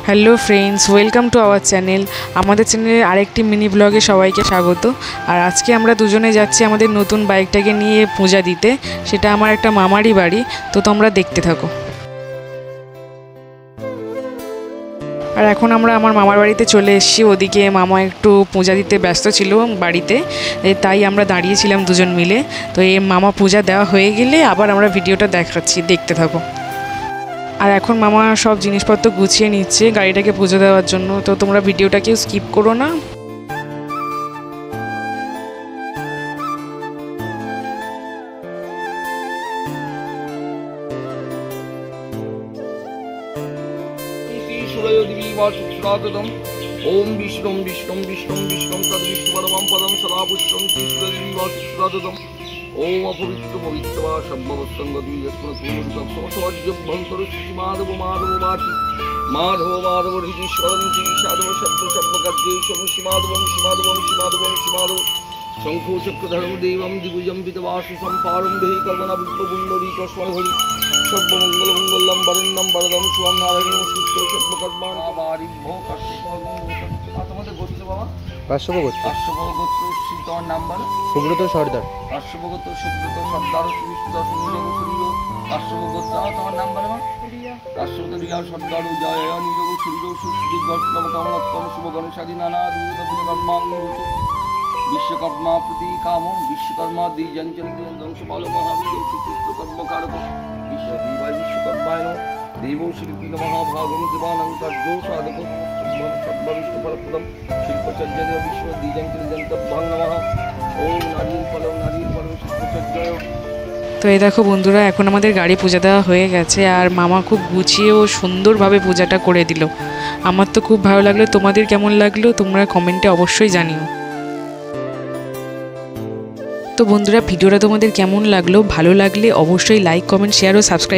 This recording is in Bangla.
Hello friends, welcome to our channel. আমাদের চ্যানেলের আরেকটি মিনি ব্লগে সবাইকে স্বাগত। আর আজকে আমরা দুজনে যাচ্ছি আমাদের নতুন বাইকটাকে নিয়ে পূজা দিতে। সেটা আমার একটা মামারই বাড়ি, তো তোমরা দেখতে থাকো। আর এখন আমরা আমার মামার বাড়িতে চলে এসেছি। ওদিকে মামা একটু পূজা দিতে ব্যস্ত ছিল বাড়িতে, তাই আমরা দাঁড়িয়েছিলাম দুজন মিলে। তো এই মামা পূজা দেওয়া হয়ে গেলে আবার আমরা ভিডিওটা দেখাচ্ছি, দেখতে থাকো। আর এখন মামা সব জিনিসপত্র গুছিয়ে নিচ্ছে গাড়িটাকে পুজো দেওয়ার জন্য, তো তোমরা ভিডিওটা কেউ স্কিপ করো না। ओम विष्णुम विष्णुम विष्णुम विष्णुम तद विष्णु परमं पदम सदा पुष्टम श्रीदेवी वासुदेवम ओम अपवित्र पवित्र वा शब्दवत्संगति यस्मत्पूर्णं समसवाज्यभ्यन्तरश्री माधव माधव वाचि माधव माधव हृदीश्वरन्ति साधव शब्द शब्दगद्येशं श्रीमाधवं श्रीमाधवं श्रीमाधवं श्रीमाधव शंखो चक्रधर्म देवं दिग्विजं पितवासु संपारं देहि कल्पना विप्लपुण्डरी कस्मरहरि सर्वमंगल मंगलम वरण्यम वरदम शुभम नारायणं शुद्ध सर्वकर्माणि आबारिभ्यो তোমাদের গোত্র বাবা কাশ্যপ গোত্র তোমার নাম্বার সুব্রত সর্দার কাশ্যপ গোত্র সুব্রত সর্দার সুবিষ্ণু সুন্দর সূর্য কাশ্যপ গোত্র তোমার নাম্বার মা কাশ্যপ রিয়া সর্দার জয় নিযোগ সূর্য সুদীপ গর্তম কামনাত্তম শুভ গণেশাদি নানা দুর্গ পুনর্মাং विश्वकर्मा प्रति कामो विश्वकर्मा द्विजंचल ध्वंसपाल महावीर श्रीकृष्ण कर्मकारक विश्वकर्माय देवो शिल्पी महाभागम दिवानं तज्जो साधक सर्वविष्णुफलप्रदं शिल्पचर्य विश्व द्विजंचल जंतभ्यां नमः ओम नारियल फलम शिल्पचर्य। তো এই দেখো বন্ধুরা, এখন আমাদের গাড়ি পূজা দেওয়া হয়ে গেছে আর মামা খুব গুছিয়ে ও সুন্দরভাবে পূজাটা করে দিল। আমার তো খুব ভালো লাগলো। তোমাদের কেমন লাগলো তোমরা কমেন্টে অবশ্যই জানিও। তো বন্ধুরা, ভিডিওটা তোমাদের কেমন লাগলো? ভালো লাগলে অবশ্যই লাইক, কমেন্ট, শেয়ার ও সাবস্ক্রাইব